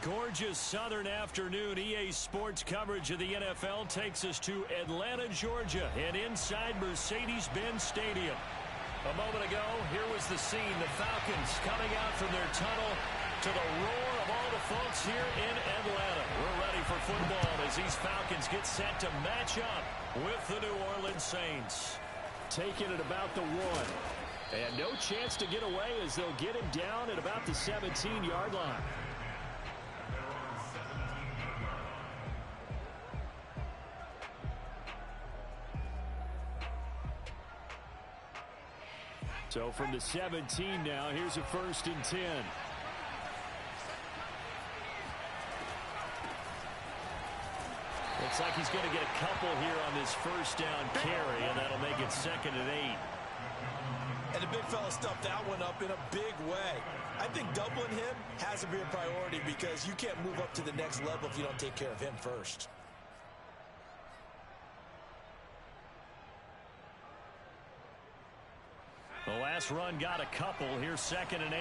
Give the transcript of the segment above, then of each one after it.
gorgeous southern afternoon. EA Sports coverage of the NFL takes us to Atlanta, Georgia, and inside Mercedes-Benz Stadium. A moment ago, here was the scene. The Falcons coming out from their tunnel to the roar of all the folks here in Atlanta. We're ready for football as these Falcons get set to match up with the New Orleans Saints. Taking it about the 1. And no chance to get away as they'll get him down at about the 17-yard line. So from the 17 now, here's a 1st and 10. Looks like he's going to get a couple here on this first down carry, and that'll make it 2nd and 8. And the big fella stuffed that one up in a big way. I think doubling him has to be a priority because you can't move up to the next level if you don't take care of him first. The last run got a couple. Here's 2nd and 8.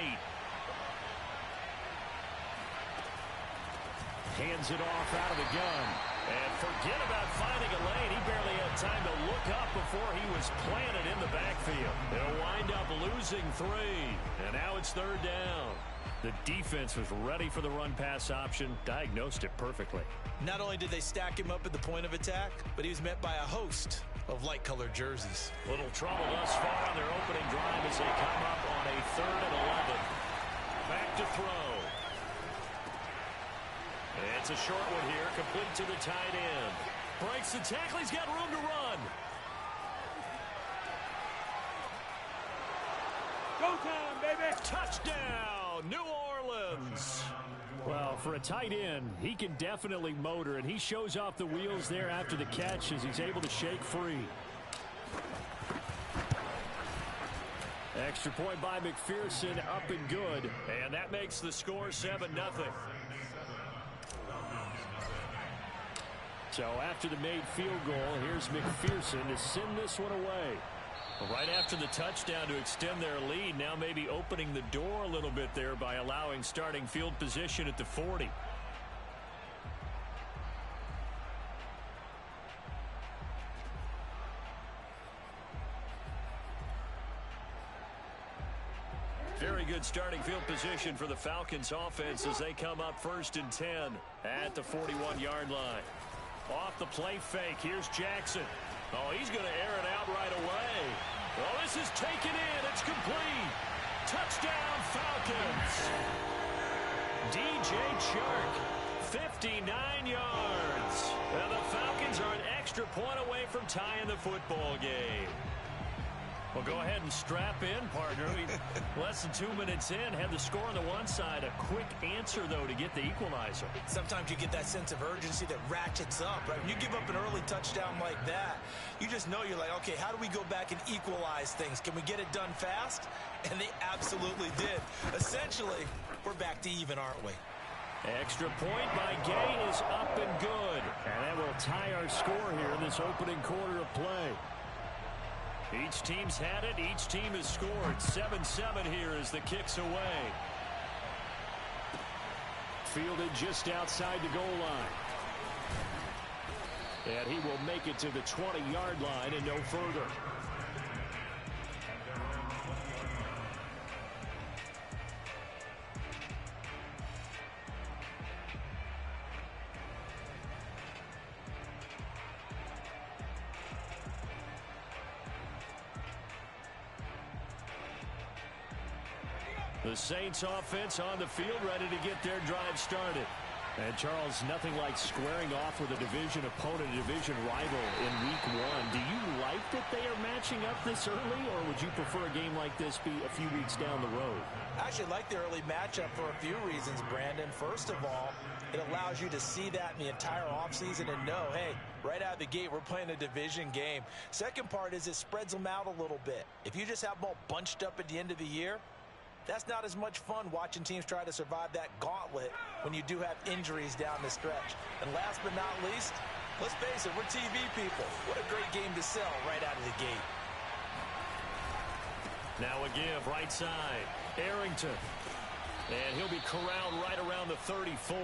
Hands it off out of the gun. And forget about finding a lane. He barely had time to look up before he was planted in the backfield. They'll wind up losing 3. And now it's 3rd down. The defense was ready for the run-pass option, diagnosed it perfectly. Not only did they stack him up at the point of attack, but he was met by a host of light-colored jerseys. Little trouble thus far on their opening drive as they come up on a 3rd and 11. Back to throw. It's a short one here, complete to the tight end. Breaks the tackle, he's got room to run. Go time, baby! Touchdown, New Orleans! Well, for a tight end, he can definitely motor, and he shows off the wheels there after the catch as he's able to shake free. Extra point by McPherson, up and good. And that makes the score 7-0. So after the made field goal, here's McPherson to send this one away. Right after the touchdown to extend their lead, now maybe opening the door a little bit there by allowing starting field position at the 40. Very good starting field position for the Falcons offense as they come up 1st and 10 at the 41-yard line. Off the play fake, here's Jackson. Oh, he's going to air it out right away. Well, this is taken in. It's complete. Touchdown, Falcons. DJ Chark, 59 yards. And the Falcons are an extra point away from tying the football game. Well, go ahead and strap in, partner. Less than 2 minutes in, had the score on the one side. A quick answer, though, to get the equalizer. Sometimes you get that sense of urgency that ratchets up, right? When you give up an early touchdown like that, you just know you're like, okay, how do we go back and equalize things? Can we get it done fast? And they absolutely did. Essentially, we're back to even, aren't we? Extra point by Gay is up and good. And that will tie our score here in this opening quarter of play. Each team's had it. Each team has scored. 7-7 here as the kick's away. Fielded just outside the goal line. And he will make it to the 20-yard line and no further. The Saints offense on the field, ready to get their drive started. And, Charles, nothing like squaring off with a division opponent, a division rival in Week 1. Do you like that they are matching up this early, or would you prefer a game like this be a few weeks down the road? I actually like the early matchup for a few reasons, Brandon. First of all, it allows you to see that in the entire offseason and know, hey, right out of the gate, we're playing a division game. Second part is it spreads them out a little bit. If you just have them all bunched up at the end of the year, that's not as much fun watching teams try to survive that gauntlet when you do have injuries down the stretch. And last but not least, let's face it, we're TV people. What a great game to sell right out of the gate. Now a give, right side. Arrington. And he'll be corralled right around the 34.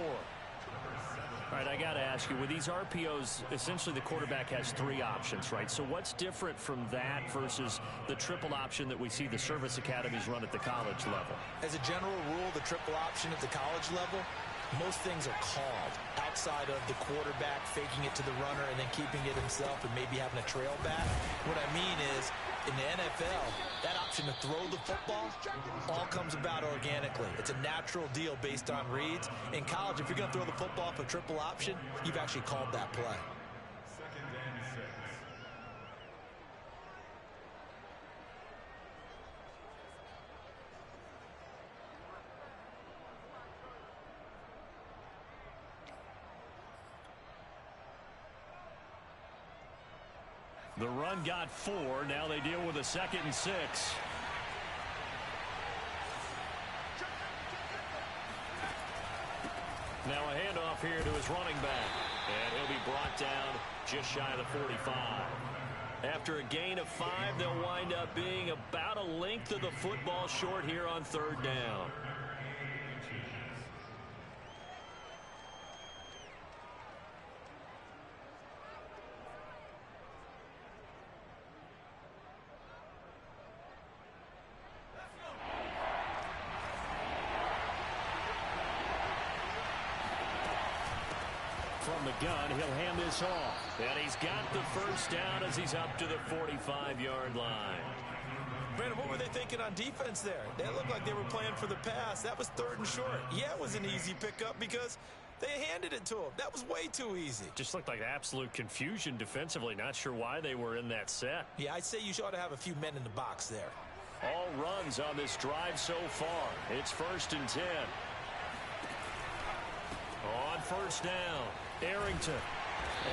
All right, I got to ask you, with these RPOs, essentially the quarterback has three options, right? So what's different from that versus the triple option that we see the service academies run at the college level? As a general rule, the triple option at the college level, most things are called outside of the quarterback faking it to the runner and then keeping it himself and maybe having a trail back. What I mean is, in the NFL, that option to throw the football all comes about organically. It's a natural deal based on reads. In college, if you're going to throw the football off a triple option, you've actually called that play. The run got 4. Now they deal with a 2nd and 6. Now a handoff here to his running back. And he'll be brought down just shy of the 45. After a gain of 5, they'll wind up being about a length of the football short here on 3rd down. From the gun, he'll hand this off. And he's got the first down as he's up to the 45-yard line. Brandon, what were they thinking on defense there? They looked like they were playing for the pass. That was 3rd and short. Yeah, it was an easy pickup because they handed it to him. That was way too easy. Just looked like absolute confusion defensively. Not sure why they were in that set. Yeah, I'd say you ought to have a few men in the box there. All runs on this drive so far. It's 1st and 10. On 1st down, Arrington.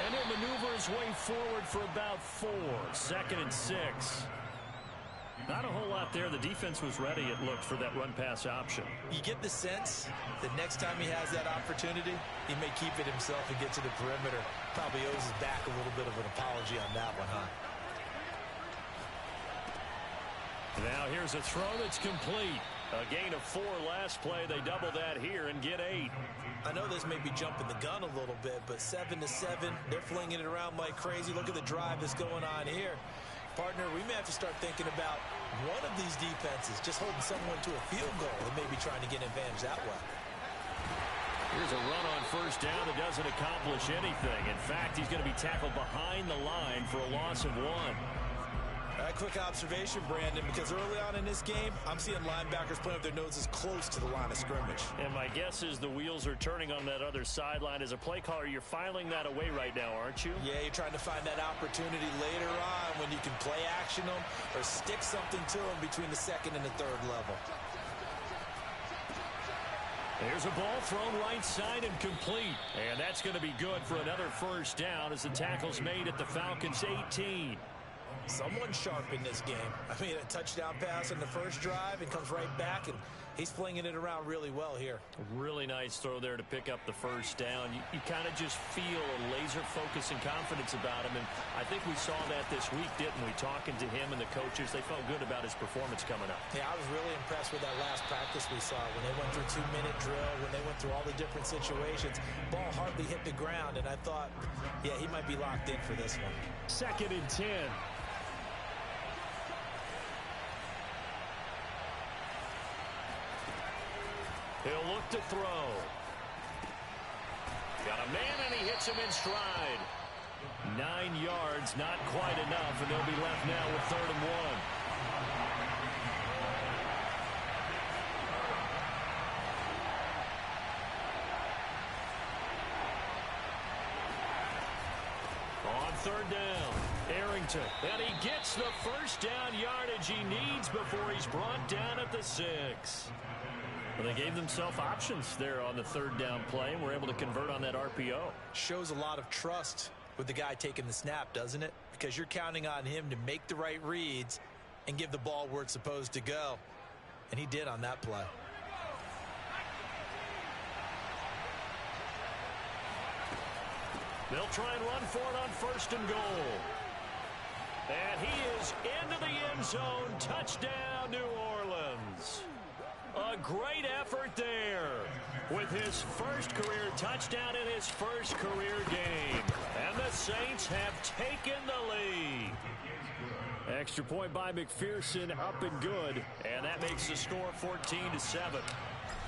And he'll maneuver his way forward for about 4. 2nd and 6. Not a whole lot there. The defense was ready, it looked, for that run-pass option. You get the sense that next time he has that opportunity, he may keep it himself and get to the perimeter. Probably owes his back a little bit of an apology on that one, huh? Now here's a throw that's complete. A gain of 4 last play. They double that here and get 8. I know this may be jumping the gun a little bit, but 7 to 7, they're flinging it around like crazy. Look at the drive that's going on here. Partner, we may have to start thinking about one of these defenses just holding someone to a field goal and maybe trying to get an advantage that way. Here's a run on 1st down that doesn't accomplish anything. In fact, he's going to be tackled behind the line for a loss of 1. A quick observation, Brandon, because early on in this game, I'm seeing linebackers playing with their noses close to the line of scrimmage. And my guess is the wheels are turning on that other sideline. As a play caller, you're filing that away right now, aren't you? Yeah, you're trying to find that opportunity later on when you can play action them or stick something to them between the 2nd and the 3rd level. There's a ball thrown right side and complete. And that's going to be good for another 1st down as the tackle's made at the Falcons' 18. Someone sharp in this game. I mean, a touchdown pass on the first drive and comes right back, and he's flinging it around really well here. Really nice throw there to pick up the 1st down. You kind of just feel a laser focus and confidence about him, and I think we saw that this week, didn't we? Talking to him and the coaches, they felt good about his performance coming up. Yeah, I was really impressed with that last practice we saw when they went through 2-minute drill, when they went through all the different situations. Ball hardly hit the ground, and I thought, yeah, he might be locked in for this one. 2nd and 10. He'll look to throw. Got a man, and he hits him in stride. 9 yards, not quite enough, and they'll be left now with 3rd and 1. On 3rd down, Arrington. And he gets the 1st down yardage he needs before he's brought down at the 6. Well, they gave themselves options there on the 3rd down play and were able to convert on that RPO. Shows a lot of trust with the guy taking the snap, doesn't it? Because you're counting on him to make the right reads and give the ball where it's supposed to go. And he did on that play. They'll try and run for it on 1st and goal. And he is into the end zone. Touchdown, New Orleans. A A great effort there with his first career touchdown in his first career game. And the Saints have taken the lead. Extra point by McPherson, up and good. And that makes the score 14-7.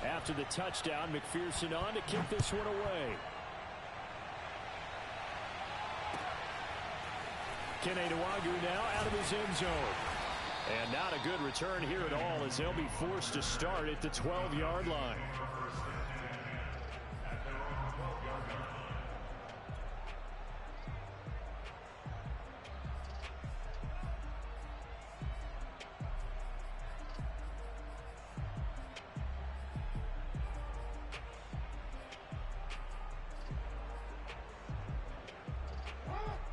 After the touchdown, McPherson on to kick this one away. Keneduagu now out of his end zone. And not a good return here at all, as they'll be forced to start at the 12-yard line.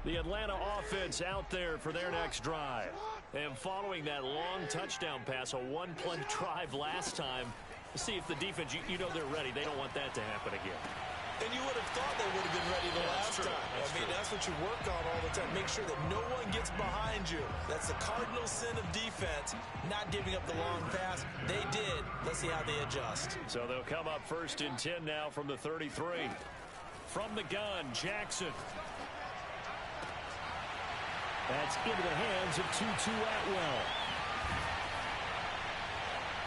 The Atlanta offense out there for their next drive. And following that long touchdown pass, a one-play drive last time, see if the defense, you know they're ready. They don't want that to happen again. And you would have thought they would have been ready the last time. That's what you work on all the time. Make sure that no one gets behind you. That's the cardinal sin of defense, not giving up the long pass. They did. Let's see how they adjust. So they'll come up 1st and 10 now from the 33. From the gun, Jackson. That's into the hands of Tutu Atwell.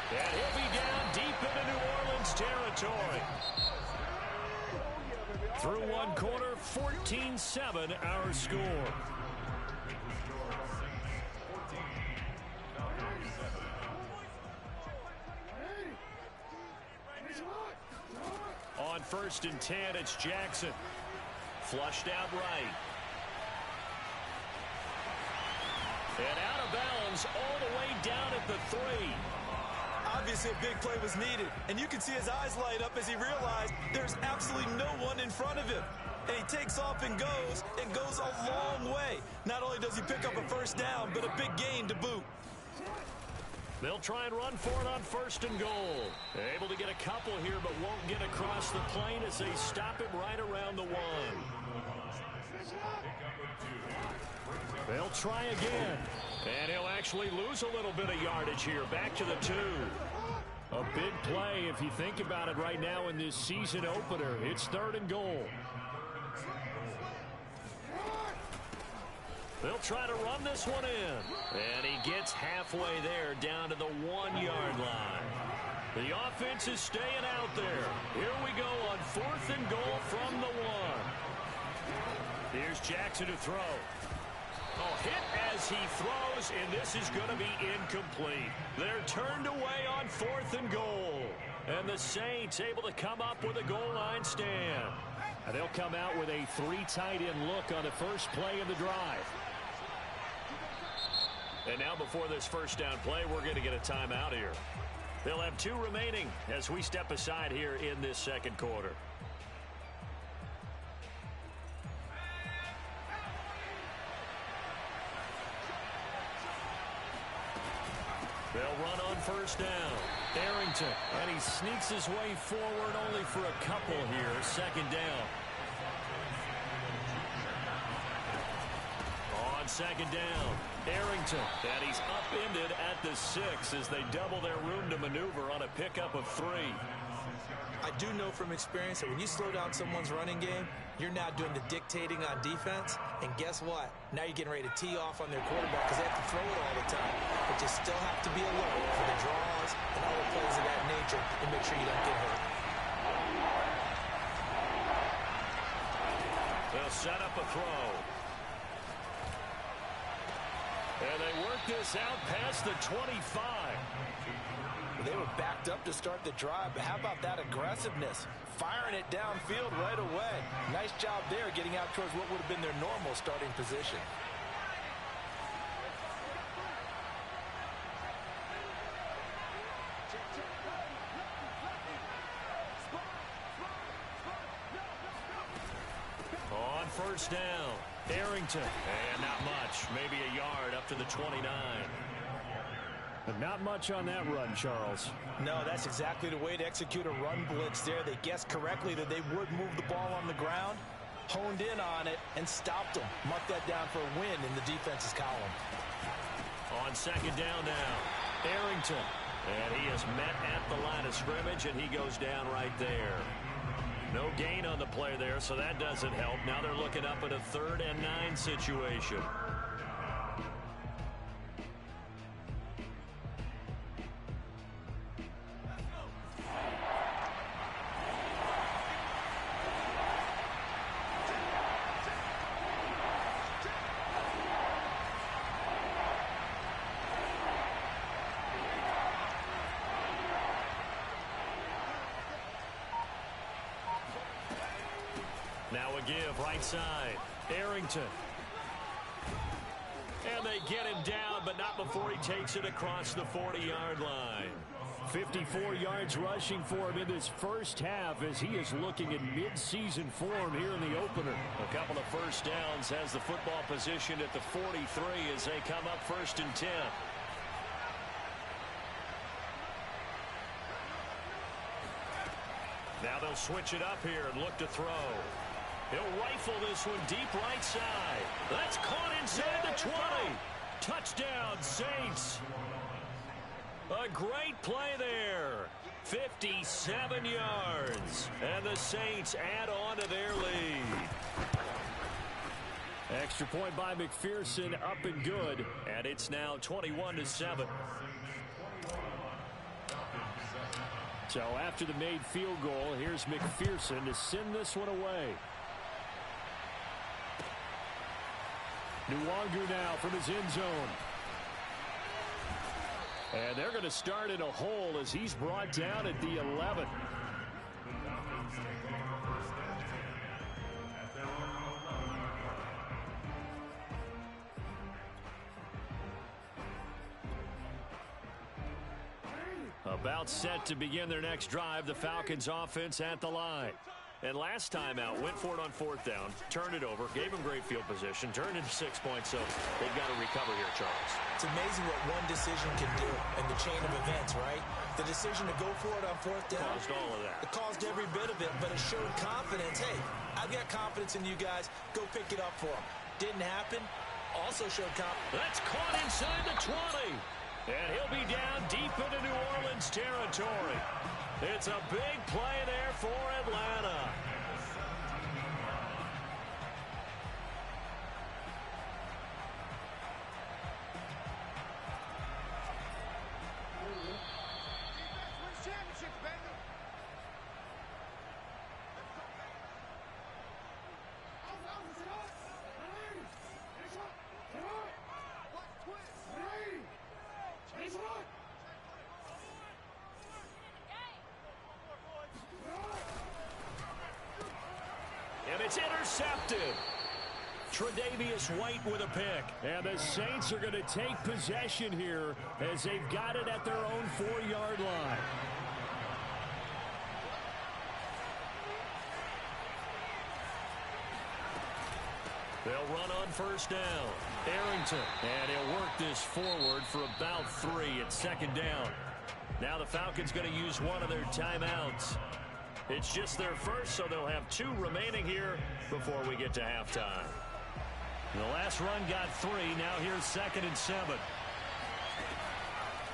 And he'll be down deep into New Orleans territory. Through one quarter, 14-7 our score. On 1st and 10, it's Jackson. Flushed out right. And out of bounds all the way down at the 3. Obviously, a big play was needed. And you can see his eyes light up as he realized there's absolutely no one in front of him. And he takes off and goes a long way. Not only does he pick up a first down, but a big gain to boot. They'll try and run for it on 1st and goal. Able to get a couple here, but won't get across the plane as they stop him right around the 1. They'll try again. And he'll actually lose a little bit of yardage here. Back to the 2. A big play if you think about it right now in this season opener. It's 3rd and goal. They'll try to run this one in. And he gets halfway there down to the 1-yard line. The offense is staying out there. Here we go on 4th and goal from the 1. Here's Jackson to throw. Oh, hit as he throws, and this is going to be incomplete. They're turned away on 4th and goal. And the Saints able to come up with a goal line stand. And they'll come out with a 3 tight end look on the first play of the drive. And now before this first down play, we're going to get a timeout here. They'll have 2 remaining as we step aside here in this second quarter. They'll run on first down. Arrington, and he sneaks his way forward only for a couple here. Second down. On second down, Arrington, and he's upended at the 6 as they double their room to maneuver on a pickup of 3. I do know from experience that when you slow down someone's running game, you're now doing the dictating on defense. And guess what? Now you're getting ready to tee off on their quarterback because they have to throw it all the time. But you still have to be alert for the draws and other plays of that nature and make sure you don't get hurt. They'll set up a throw. And they work this out past the 25. They were backed up to start the drive, but how about that aggressiveness? Firing it downfield right away. Nice job there getting out towards what would have been their normal starting position. On first down, Arrington. And not much, maybe a yard up to the 29. But not much on that run, Charles. No, that's exactly the way to execute a run blitz there. They guessed correctly that they would move the ball on the ground, honed in on it, and stopped them. Mark that down for a win in the defense's column. On second down now, Arrington. And he is met at the line of scrimmage, and he goes down right there. No gain on the play there, so that doesn't help. Now they're looking up at a 3rd and 9 situation. Now a give right side. Arrington. And they get him down, but not before he takes it across the 40-yard line. 54 yards rushing for him in this first half as he is looking in mid-season form here in the opener. A couple of first downs, has the football position at the 43 as they come up 1st and 10. Now they'll switch it up here and look to throw. He'll rifle this one deep right side. That's caught inside the 20. Touchdown, Saints. A great play there. 57 yards. And the Saints add on to their lead. Extra point by McPherson, up and good. And it's now 21-7. So after the made field goal, here's McPherson to send this one away. Nwangu now from his end zone. And they're going to start in a hole as he's brought down at the 11. About set to begin their next drive, the Falcons offense at the line. And last time out, went for it on 4th down, turned it over, gave them great field position, turned into 6 points, so they've got to recover here, Charles. It's amazing what one decision can do in the chain of events, right? The decision to go for it on 4th down. Caused all of that. It caused every bit of it, but it showed confidence. Hey, I've got confidence in you guys. Go pick it up for them. Didn't happen. Also showed confidence. That's caught inside the 20. And he'll be down deep into New Orleans territory. It's a big play there for Atlanta. And it's intercepted. Tre'Davious White with a pick. And the Saints are going to take possession here as they've got it at their own 4-yard line. They'll run on 1st down. Arrington. And he'll work this forward for about 3 at 2nd down. Now the Falcons going to use one of their timeouts. It's just their first, so they'll have 2 remaining here before we get to halftime. The last run got 3. Now here's 2nd and 7.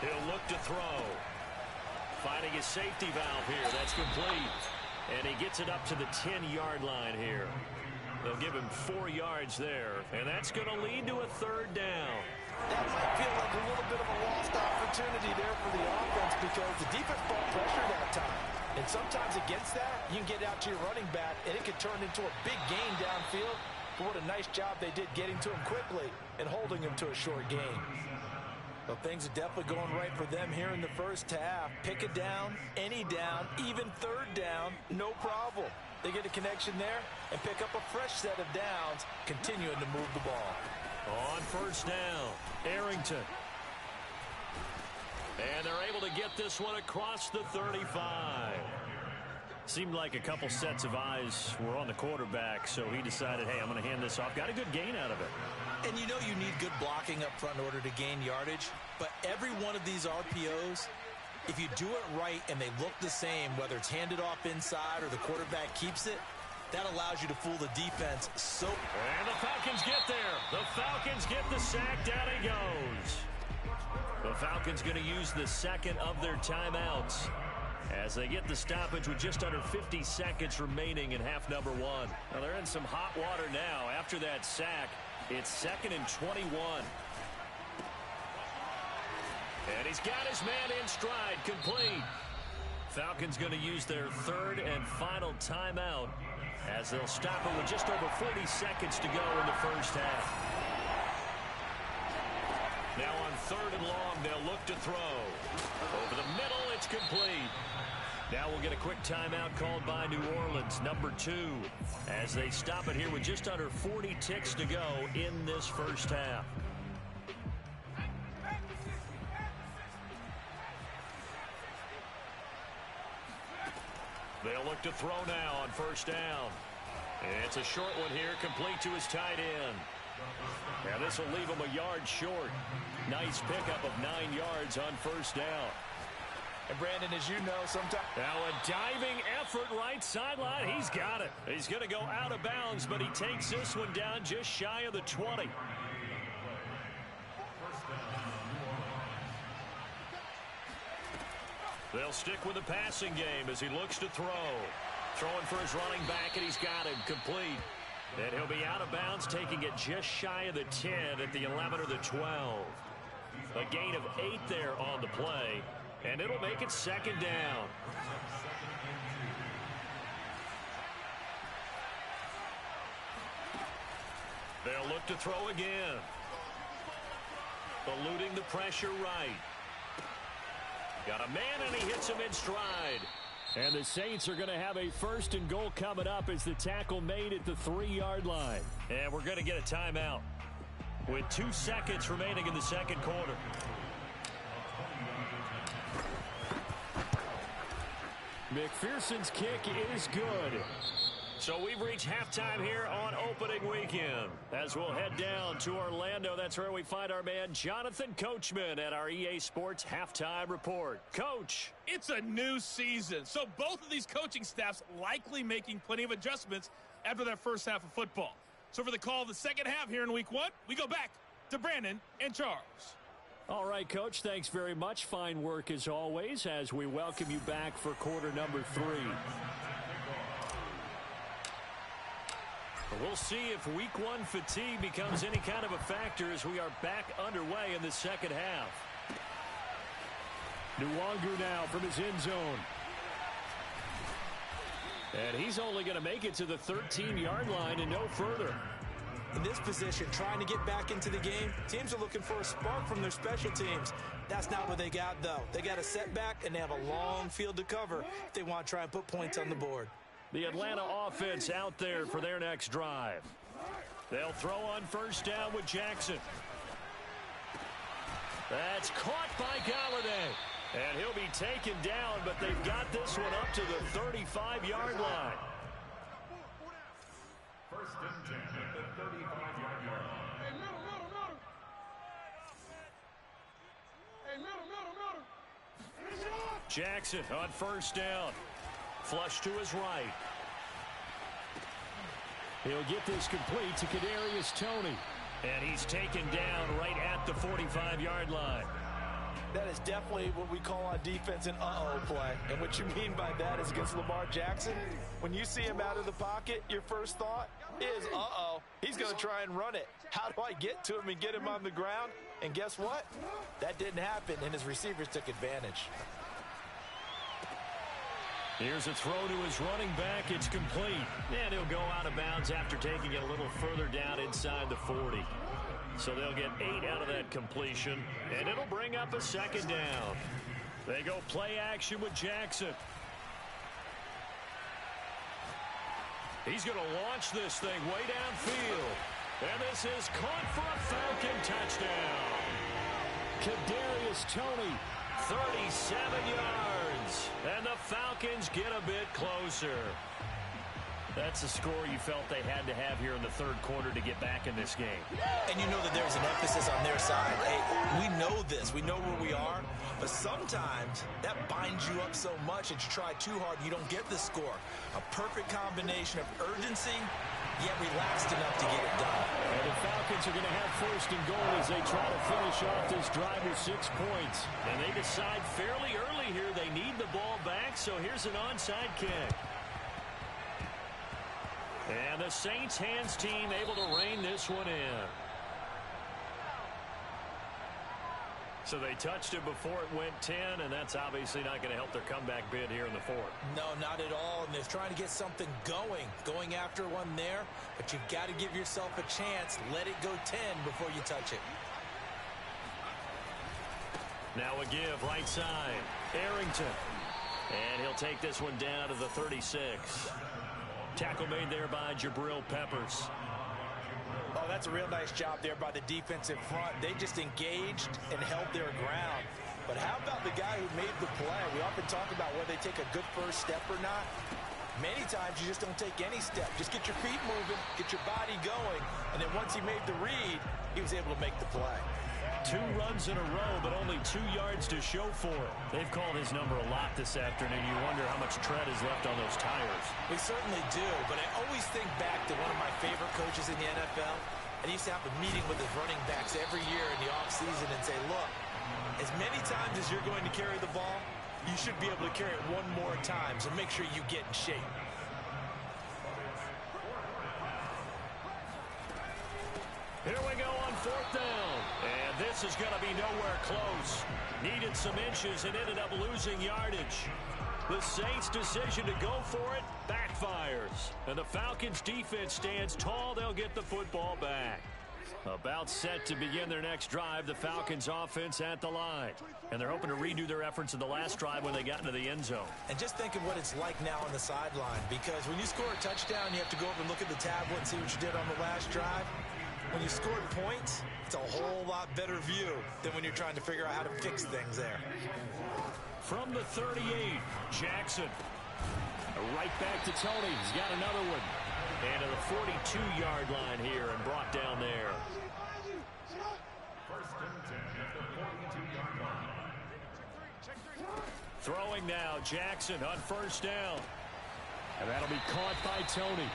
He'll look to throw. Finding his safety valve here. That's complete. And he gets it up to the 10-yard line here. They'll give him 4 yards there. And that's going to lead to a 3rd down. That might feel like a little bit of a lost opportunity there for the offense because the defense brought pressure that time. And sometimes against that, you can get out to your running back, and it could turn into a big gain downfield. But what a nice job they did getting to him quickly and holding him to a short gain. Well, things are definitely going right for them here in the first half. Pick a down, any down, even 3rd down, no problem. They get a connection there and pick up a fresh set of downs, continuing to move the ball. On 1st down, Arrington. And they're able to get this one across the 35. Seemed like a couple sets of eyes were on the quarterback, so he decided, hey, I'm going to hand this off. Got a good gain out of it. And you know you need good blocking up front in order to gain yardage, but every one of these RPOs, if you do it right and they look the same, whether it's handed off inside or the quarterback keeps it, That allows you to fool the defense so... And the Falcons get there. The Falcons get the sack. Down he goes. The Falcons going to use the second of their timeouts as they get the stoppage with just under 50 seconds remaining in half number one. Now they're in some hot water now. After that sack, it's 2nd and 21. And he's got his man in stride, complete. Falcons going to use their third and final timeout as they'll stop it with just over 40 seconds to go in the first half. Now on 3rd and long, they'll look to throw. Over the middle, it's complete. Now we'll get a quick timeout called by New Orleans, number 2, as they stop it here with just under 40 ticks to go in this first half. They'll look to throw now on 1st down. It's a short one here, complete to his tight end. Now this will leave him a yard short. Nice pickup of 9 yards on 1st down. And Brandon, as you know, sometimes... Now a diving effort right sideline. He's got it. He's going to go out of bounds, but he takes this one down just shy of the 20. They'll stick with the passing game as he looks to throw. Throwing for his running back, and he's got him complete. And he'll be out of bounds, taking it just shy of the 10 at the 11 or the 12. A gain of 8 there on the play, and it'll make it 2nd down. They'll look to throw again. Eluding the pressure right. Got a man, and he hits him in stride. And the Saints are going to have a 1st and goal coming up as the tackle made at the 3-yard line. And we're going to get a timeout with 2 seconds remaining in the 2nd quarter. McPherson's kick is good. So we've reached halftime here on opening weekend. As we'll head down to Orlando, that's where we find our man Jonathan Coachman at our EA Sports Halftime Report. Coach. It's a new season, so both of these coaching staffs likely making plenty of adjustments after their first half of football. So for the call of the second half here in week 1, we go back to Brandon and Charles. All right, Coach, thanks very much. Fine work as always as we welcome you back for quarter number 3. We'll see if week 1 fatigue becomes any kind of a factor as we are back underway in the second half. Nwangu now from his end zone. And he's only going to make it to the 13-yard line and no further. In this position, trying to get back into the game, teams are looking for a spark from their special teams. That's not what they got, though. They got a setback, and they have a long field to cover if they want to try and put points on the board. The Atlanta offense out there for their next drive. They'll throw on 1st down with Jackson. That's caught by Galladay. And he'll be taken down, but they've got this one up to the 35-yard line. 1st and 10 at the 35-yard line. Hey, middle. Jackson on 1st down. Flush to his right. He'll get this complete to Kadarius Toney. And he's taken down right at the 45-yard line. That is definitely what we call on defense an uh-oh play. And what you mean by that is against Lamar Jackson, when you see him out of the pocket, your first thought is, uh-oh, he's going to try and run it. How do I get to him and get him on the ground? And guess what? That didn't happen, and his receivers took advantage. Here's a throw to his running back. It's complete. And he'll go out of bounds after taking it a little further down inside the 40. So they'll get 8 out of that completion, and it'll bring up a 2nd down. They go play action with Jackson. He's going to launch this thing way downfield. And this is caught for a Falcon touchdown. Kadarius Toney, 37 yards. And the Falcons get a bit closer. That's the score you felt they had to have here in the third quarter to get back in this game. And you know that there's an emphasis on their side. Hey, we know this. We know where we are. But sometimes that binds you up so much that you try too hard and you don't get the score. A perfect combination of urgency, yet relaxed enough to get it done. And the Falcons are going to have first and goal as they try to finish off this drive with 6 points. And they decide fairly early here they need the ball back, so here's an onside kick. And the Saints hands team able to rein this one in. So they touched it before it went 10, and that's obviously not going to help their comeback bid here in the fourth. No, not at all. And they're trying to get something going after one there. But you've got to give yourself a chance. Let it go 10 before you touch it. Now a give right side. Arrington. And he'll take this one down to the 36. Tackle made there by Jabril Peppers. Oh, that's a real nice job there by the defensive front. They just engaged and held their ground. But how about the guy who made the play? We often talk about whether they take a good first step or not. Many times you just don't take any step. Just get your feet moving, get your body going, and then once he made the read, he was able to make the play. 2 runs in a row, but only 2 yards to show for it. They've called his number a lot this afternoon. You wonder how much tread is left on those tires. We certainly do, but I always think back to one of my favorite coaches in the NFL, and he used to have a meeting with his running backs every year in the offseason and say, look, as many times as you're going to carry the ball, you should be able to carry it 1 more time, so make sure you get in shape. Here we go on 4th down. And this is going to be nowhere close. Needed some inches and ended up losing yardage. The Saints' decision to go for it backfires. And the Falcons' defense stands tall. They'll get the football back. About set to begin their next drive, the Falcons' offense at the line. And they're hoping to redo their efforts in the last drive when they got into the end zone. And just think of what it's like now on the sideline, because when you score a touchdown, you have to go over and look at the tablet and see what you did on the last drive. When you scored points, it's a whole lot better view than when you're trying to figure out how to fix things there. From the 38, Jackson. Right back to Tony. He's got another one. And to the 42-yard line here and brought down there. First and 10 at the 42-yard line. Throwing now, Jackson on first down. And that'll be caught by Tony.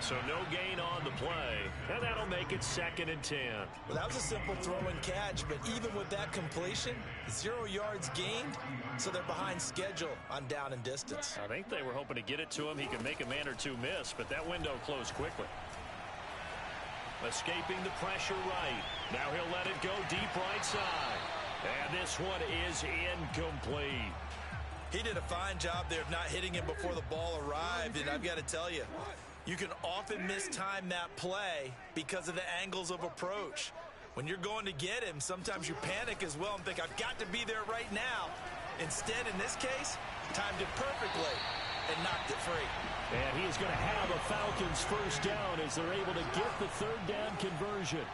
So no gain on the play, and that'll make it 2nd and 10. Well, that was a simple throw and catch, but even with that completion, 0 yards gained, so they're behind schedule on down and distance. I think they were hoping to get it to him. He could make a man or two miss, but that window closed quickly. Escaping the pressure right. Now he'll let it go deep right side. And this one is incomplete. He did a fine job there of not hitting him before the ball arrived, and I've got to tell you, you can often mistime that play because of the angles of approach. When you're going to get him, sometimes you panic as well and think, I've got to be there right now. Instead, in this case, timed it perfectly and knocked it free. And he is going to have a Falcons first down as they're able to get the 3rd down conversion.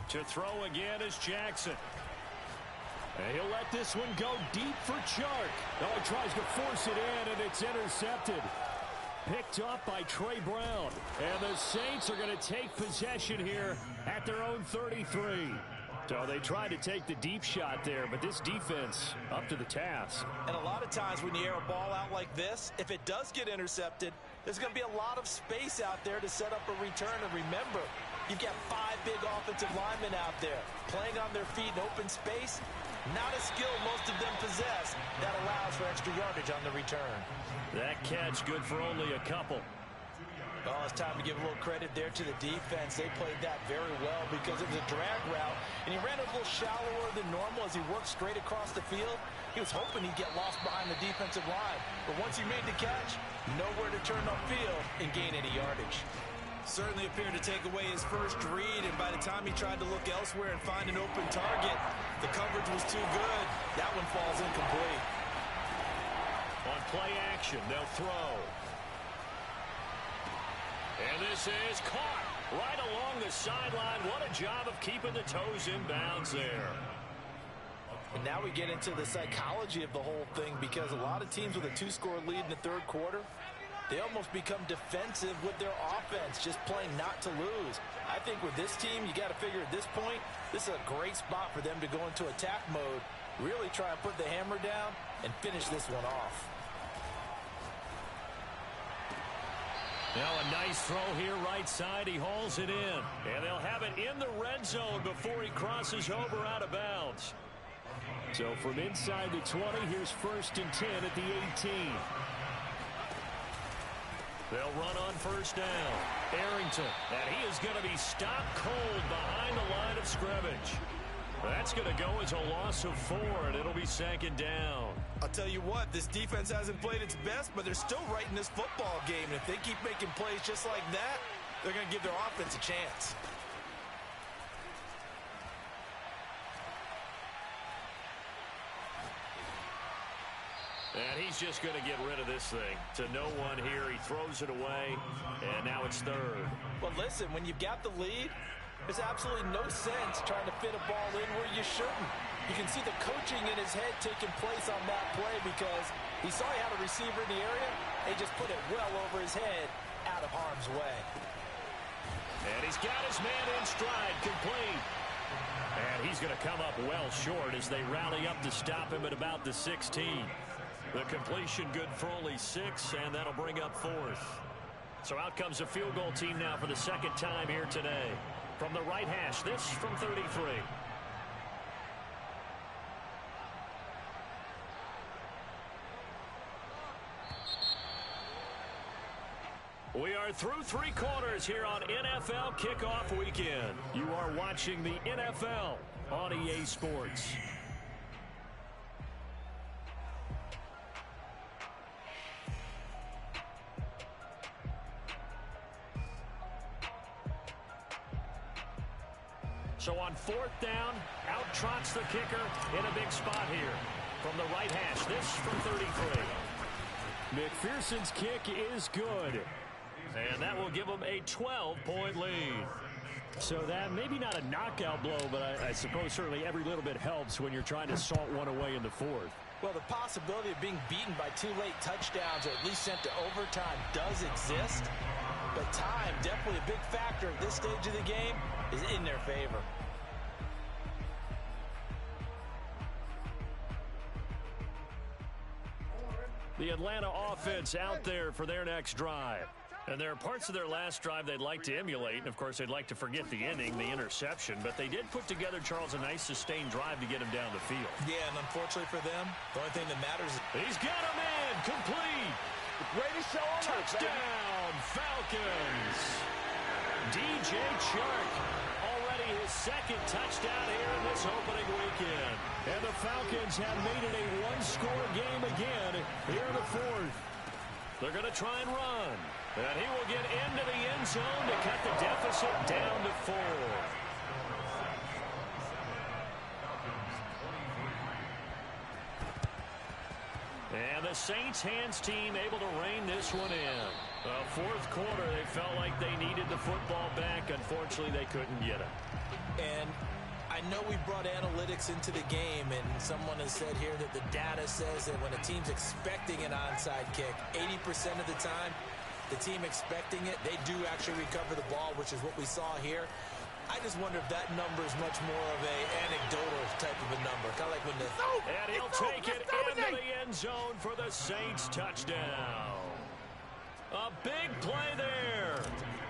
To throw again is Jackson. And he'll let this one go deep for Chark. Oh, he tries to force it in, and it's intercepted. Picked up by Trey Brown. And the Saints are going to take possession here at their own 33. So they tried to take the deep shot there, but this defense up to the task. And a lot of times when you air a ball out like this, if it does get intercepted, there's going to be a lot of space out there to set up a return. And remember, you've got 5 big offensive linemen out there playing on their feet in open space. Not a skill most of them possess that allows for extra yardage on the return. That catch good for only a couple. Oh, it's time to give a little credit there to the defense. They played that very well because it was a drag route, and he ran a little shallower than normal as he worked straight across the field. He was hoping he'd get lost behind the defensive line, but once he made the catch, nowhere to turn upfield and gain any yardage. Certainly appeared to take away his first read, and by the time he tried to look elsewhere and find an open target, the coverage was too good. That one falls incomplete. On play action, they'll throw. And this is caught. right along the sideline. What a job of keeping the toes in bounds there. And now we get into the psychology of the whole thing, because a lot of teams with a 2-score lead in the third quarter, they almost become defensive with their offense, just playing not to lose. I think with this team, you got to figure at this point, this is a great spot for them to go into attack mode, really try and put the hammer down and finish this one off. Now a nice throw here right side. He hauls it in. And they'll have it in the red zone before he crosses over out of bounds. So from inside the 20, here's 1st and 10 at the 18. They'll run on 1st down. Arrington, and he is going to be stopped cold behind the line of scrimmage. That's going to go as a loss of 4, and it'll be 2nd down. I'll tell you what, this defense hasn't played its best, but they're still right in this football game. And if they keep making plays just like that, they're going to give their offense a chance. And he's just going to get rid of this thing. To no one here. He throws it away, and now it's 3rd. Well, listen, when you've got the lead, there's absolutely no sense trying to fit a ball in where you shouldn't. You can see the coaching in his head taking place on that play, because he saw he had a receiver in the area. They just put it well over his head, out of harm's way. And he's got his man in stride, complete. And he's going to come up well short as they rally up to stop him at about the 16. The completion good for only 6, and that'll bring up 4th. So out comes a field goal team now for the 2nd time here today. From the right hash, this from 33. We are through 3 quarters here on NFL Kickoff Weekend. You are watching the NFL on EA Sports. So on 4th down, out trots the kicker in a big spot here. From the right hash, this from 33. McPherson's kick is good. And that will give them a 12-point lead. So that maybe not a knockout blow, but I suppose certainly every little bit helps when you're trying to salt one away in the 4th. Well, the possibility of being beaten by 2 late touchdowns, or at least sent to overtime, does exist. But time, definitely a big factor at this stage of the game, is in their favor. The Atlanta offense out there for their next drive. And there are parts of their last drive they'd like to emulate. And, of course, they'd like to forget the ending, the interception. But they did put together, Charles, a nice sustained drive to get him down the field. Yeah, and unfortunately for them, the only thing that matters is... He's got him in. Complete. Ready, show him. Touchdown, Falcons. DJ Chark, already his 2nd touchdown here in this opening weekend. And the Falcons have made it a 1-score game again here in the 4th. They're going to try and run. And he will get into the end zone to cut the deficit down to 4. And the Saints hands team able to rein this one in. 4th quarter, they felt like they needed the football back. Unfortunately, they couldn't get it. And I know we brought analytics into the game, and someone has said here that the data says that when a team's expecting an onside kick, 80% of the time, the team expecting it, they do actually recover the ball, which is what we saw here. I just wonder if that number is much more of a anecdotal type of a number. Kind of like when the... And he'll take it into the end zone for the Saints touchdown. A big play there.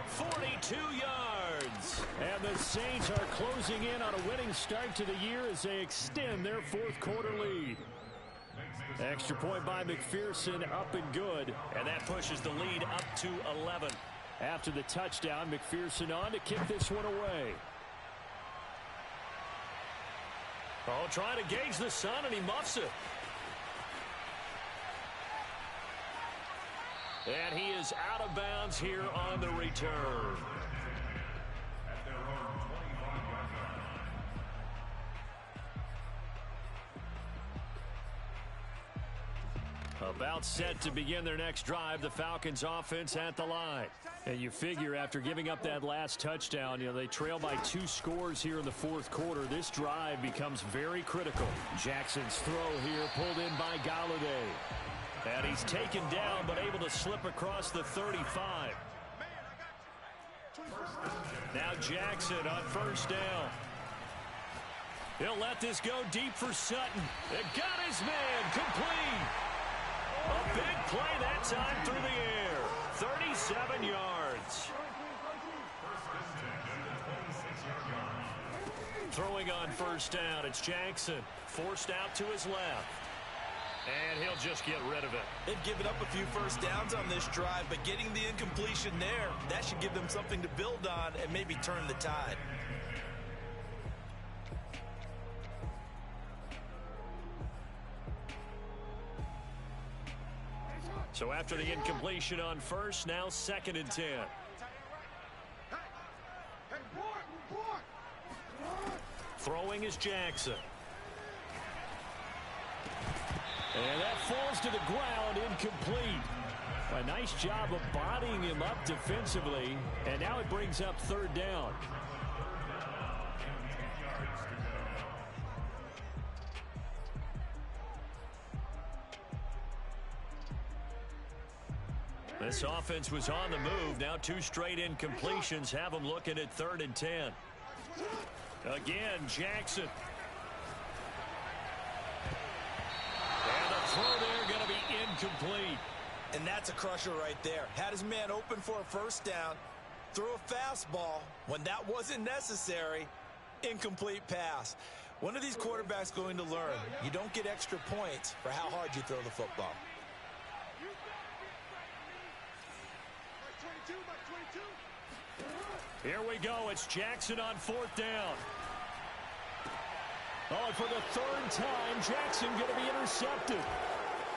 42 yards. And the Saints are closing in on a winning start to the year as they extend their 4th quarter lead. Extra point by McPherson, up and good. And that pushes the lead up to 11. After the touchdown, McPherson on to kick this one away. Oh, trying to gauge the sun, and he muffs it. And he is out of bounds here on the return. About set to begin their next drive, the Falcons offense at the line. And you figure after giving up that last touchdown, they trail by 2 scores here in the fourth quarter. This drive becomes very critical. Jackson's throw here pulled in by Galladay. And he's taken down but able to slip across the 35. Now Jackson on first down. He'll let this go deep for Sutton. It got his man complete. A big play that time through the air. 37 yards. Throwing on first down, it's Jackson. Forced out to his left. And he'll just get rid of it. They've given up a few first downs on this drive, but getting the incompletion there, that should give them something to build on and maybe turn the tide. So after the incompletion on first, now 2nd and 10. Throwing is Jackson. And that falls to the ground, incomplete. A nice job of bodying him up defensively, and now it brings up 3rd down. This offense was on the move. Now 2 straight incompletions have them looking at 3rd and 10. Again, Jackson. And the throw there going to be incomplete. And that's a crusher right there. Had his man open for a first down, threw a fastball when that wasn't necessary, incomplete pass. When are these quarterbacks going to learn? You don't get extra points for how hard you throw the football. Here we go. It's Jackson on 4th down. Oh, and for the 3rd time, Jackson going to be intercepted.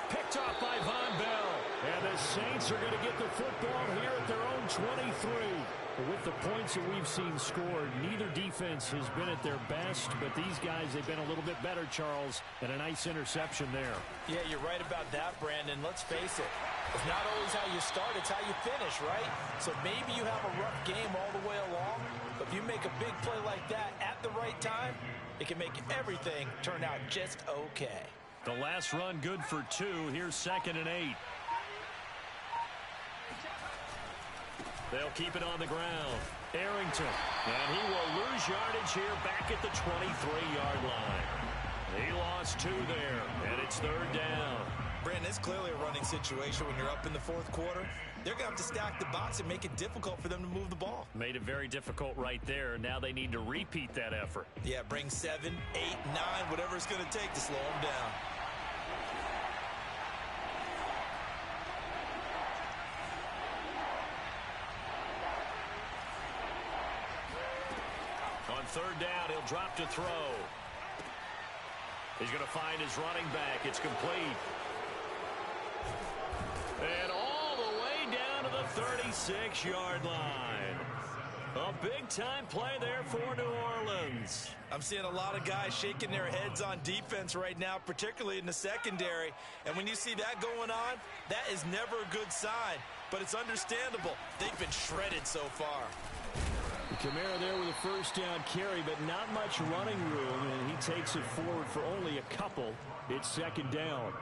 Picked off by Von Bell. And the Saints are going to get the football here at their own 23. But with the points that we've seen scored, neither defense has been at their best. But these guys, they've been a little bit better, Charles, and a nice interception there. Yeah, you're right about that, Brandon. Let's face it. It's not always how you start, it's how you finish, right? So maybe you have a rough game all the way along, but if you make a big play like that at the right time, it can make everything turn out just okay. The last run good for 2. Here's 2nd and 8. They'll keep it on the ground. Arrington, and he will lose yardage here back at the 23-yard line. He lost 2 there, and it's 3rd down. Brandon, it's clearly a running situation when you're up in the 4th quarter. They're going to have to stack the box and make it difficult for them to move the ball. Made it very difficult right there. Now they need to repeat that effort. Yeah, bring 7, 8, 9, whatever it's going to take to slow them down. On 3rd down, he'll drop to throw. He's going to find his running back. It's complete. And all the way down to the 36-yard line. A big-time play there for New Orleans. I'm seeing a lot of guys shaking their heads on defense right now, particularly in the secondary. And when you see that going on, that is never a good sign. But it's understandable. They've been shredded so far. Kamara there with a first down carry, but not much running room, and he takes it forward for only a couple. It's 2nd down.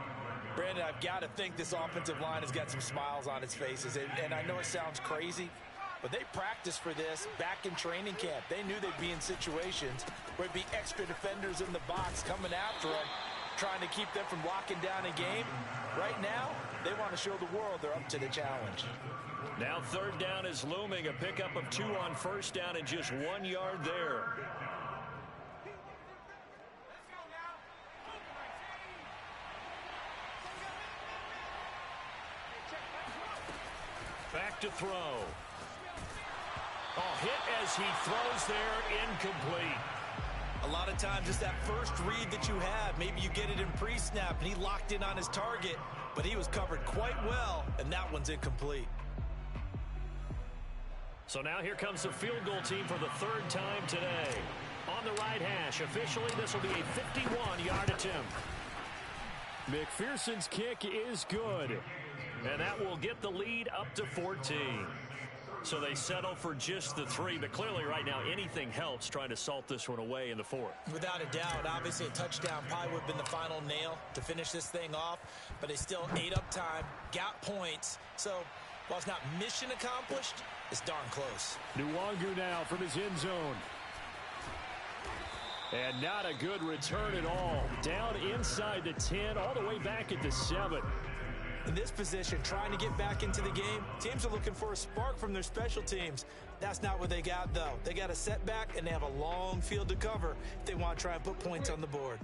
Brandon, I've got to think this offensive line has got some smiles on its faces. And I know it sounds crazy, but they practiced for this back in training camp. They knew they'd be in situations where it'd be extra defenders in the box coming after them, trying to keep them from locking down a game. Right now, they want to show the world they're up to the challenge. Now 3rd down is looming. A pickup of 2 on first down and just 1 yard there. Back to throw. Oh, hit as he throws there, incomplete. A lot of times it's that first read that you have. Maybe you get it in pre-snap and he locked in on his target, but he was covered quite well, and that one's incomplete. So now here comes the field goal team for the 3rd time today. On the right hash, officially this will be a 51-yard attempt. McPherson's kick is good, and that will get the lead up to 14. So they settle for just the 3, but clearly right now anything helps trying to salt this one away in the 4th. Without a doubt, obviously a touchdown probably would have been the final nail to finish this thing off, but they still ate up time, got points. So while it's not mission accomplished, it's darn close. Nwangu now from his end zone. And not a good return at all. Down inside the 10, all the way back at the 7. In this position, trying to get back into the game, teams are looking for a spark from their special teams. That's not what they got, though. They got a setback, and they have a long field to cover if they want to try and put points on the board.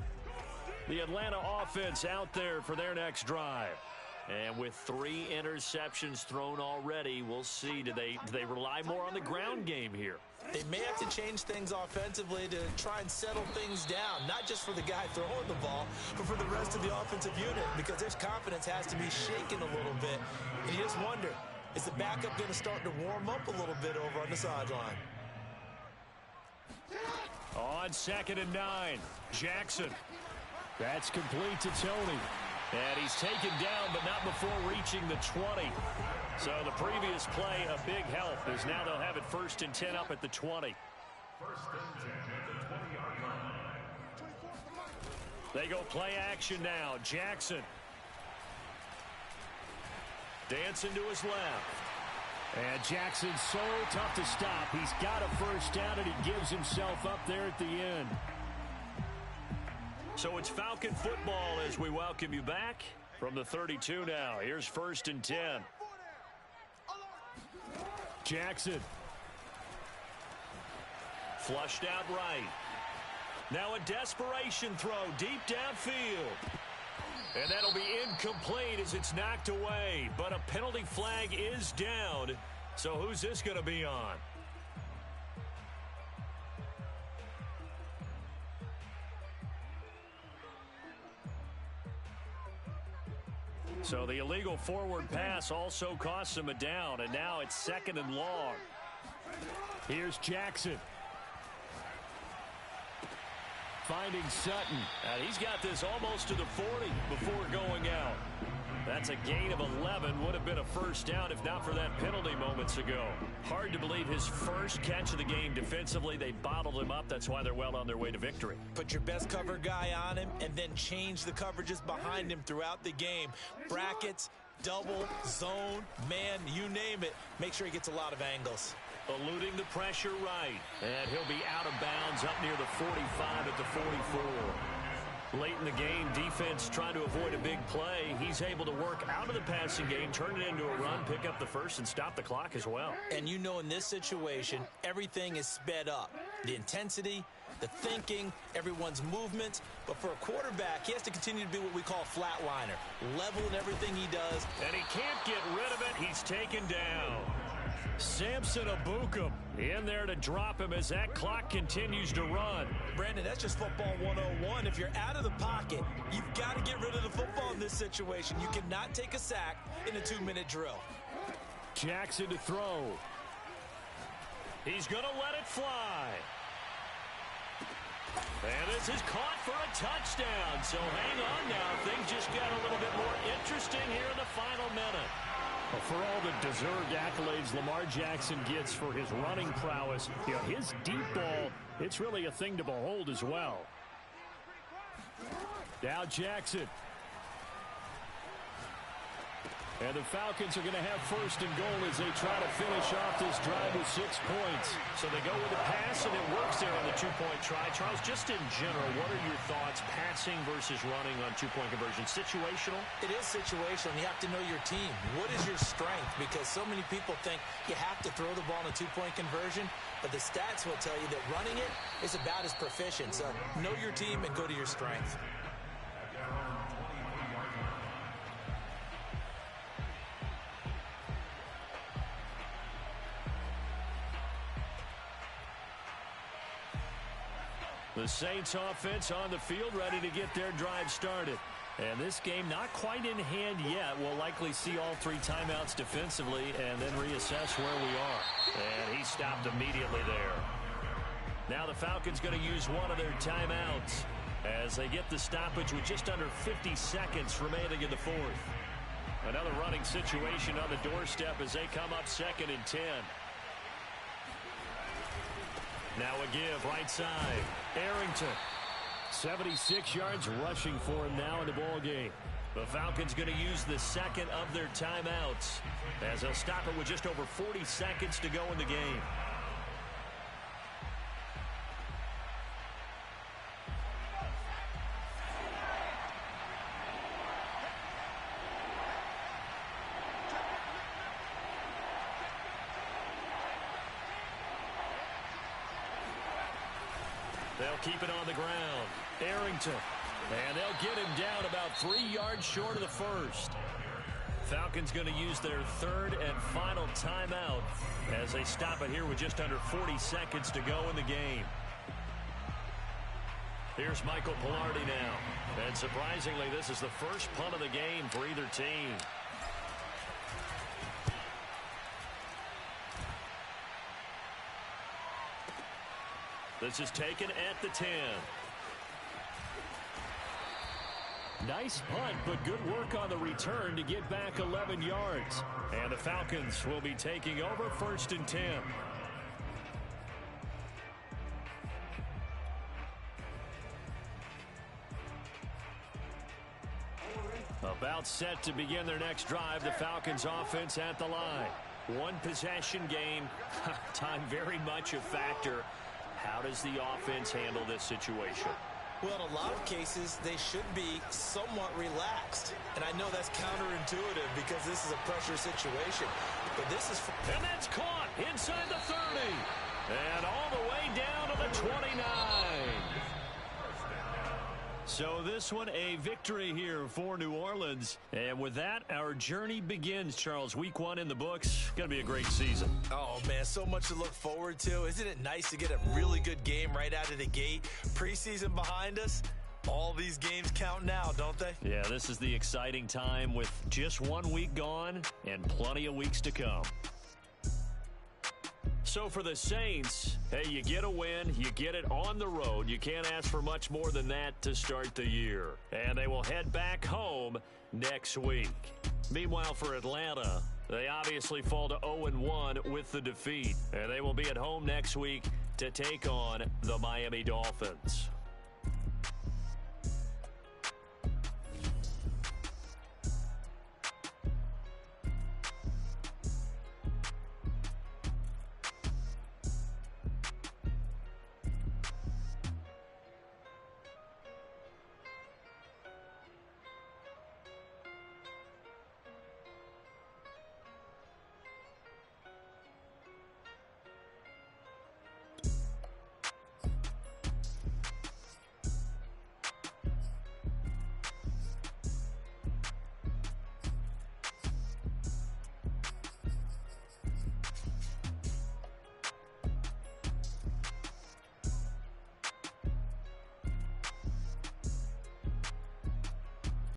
The Atlanta offense out there for their next drive. And with 3 interceptions thrown already, we'll see. Do they rely more on the ground game here? They may have to change things offensively to try and settle things down, not just for the guy throwing the ball, but for the rest of the offensive unit, because their confidence has to be shaken a little bit. And you just wonder, is the backup going to start to warm up a little bit over on the sideline? On 2nd and 9, Jackson. That's complete to Tony. And he's taken down, but not before reaching the 20. So the previous play, a big help, as now they'll have it 1st and 10 up at the 20. 1st and 10 at the 20-yard line. They go play action now. Jackson. Dancing to his left. And Jackson's so tough to stop. He's got a 1st down, and he gives himself up there at the end. So it's Falcon football as we welcome you back from the 32 now. Here's 1st and 10. Jackson. Flushed out right. Now a desperation throw deep downfield. And that'll be incomplete as it's knocked away. But a penalty flag is down. So who's this going to be on? So the illegal forward pass also costs him a down, and now it's 2nd and long. Here's Jackson. Finding Sutton. And he's got this almost to the 40 before going out. That's a gain of 11. Would have been a 1st down if not for that penalty moments ago. Hard to believe his first catch of the game defensively. They bottled him up. That's why they're well on their way to victory. Put your best cover guy on him and then change the coverages behind him throughout the game. Brackets, double, zone, man, you name it. Make sure he gets a lot of angles. Eluding the pressure right. And he'll be out of bounds up near the 45 at the 44. Late in the game, defense trying to avoid a big play. He's able to work out of the passing game, turn it into a run, pick up the 1st, and stop the clock as well. And you know in this situation, everything is sped up. The intensity, the thinking, everyone's movement. But for a quarterback, he has to continue to be what we call a flatliner. Level in everything he does. And he can't get rid of it. He's taken down. Samson Abukum in there to drop him as that clock continues to run. Brandon, that's just football 101. If you're out of the pocket, you've got to get rid of the football in this situation. You cannot take a sack in a 2-minute drill. Jackson to throw. He's going to let it fly. And this is caught for a touchdown. So hang on now. Things just got a little bit more interesting here in the final minute. Well, for all the deserved accolades Lamar Jackson gets for his running prowess, his deep ball, it's really a thing to behold as well. Now Jackson. And the Falcons are going to have 1st and goal as they try to finish off this drive with 6 points. So they go with a pass, and it works there on the 2-point try. Charles, just in general, what are your thoughts, passing versus running on 2-point conversion? Situational? It is situational. You have to know your team. What is your strength? Because so many people think you have to throw the ball in a 2-point conversion, but the stats will tell you that running it is about as proficient. So know your team and go to your strength. The Saints offense on the field ready to get their drive started. And this game not quite in hand yet. We'll likely see all 3 timeouts defensively and then reassess where we are. And he stopped immediately there. Now the Falcons going to use one of their timeouts as they get the stoppage with just under 50 seconds remaining in the 4th. Another running situation on the doorstep as they come up 2nd and 10. Now a give right side. Arrington. 76 yards rushing for him now in the ball game. The Falcons going to use the second of their timeouts as they'll stop it with just over 40 seconds to go in the game. They'll keep it on the ground. Arrington. And they'll get him down about 3 yards short of the first. Falcons going to use their third and final timeout as they stop it here with just under 40 seconds to go in the game. Here's Michael Pilardi now. And surprisingly, this is the first punt of the game for either team. This is taken at the 10. Nice punt, but good work on the return to get back 11 yards. And the Falcons will be taking over 1st and 10. About set to begin their next drive, the Falcons offense at the line. One possession game. Time very much a factor. How does the offense handle this situation? Well, in a lot of cases, they should be somewhat relaxed. And I know that's counterintuitive because this is a pressure situation. But this is... And that's caught inside the 30. And all the way down to the 29. So this one a victory here for New Orleans. And with that, our journey begins, Charles. Week 1 in the books. Going to be a great season. Oh, man, so much to look forward to. Isn't it nice to get a really good game right out of the gate? Preseason behind us. All these games count now, don't they? Yeah, this is the exciting time with just 1 week gone and plenty of weeks to come. So for the Saints, hey, you get a win, you get it on the road. You can't ask for much more than that to start the year. And they will head back home next week. Meanwhile, for Atlanta, they obviously fall to 0-1 with the defeat. And they will be at home next week to take on the Miami Dolphins.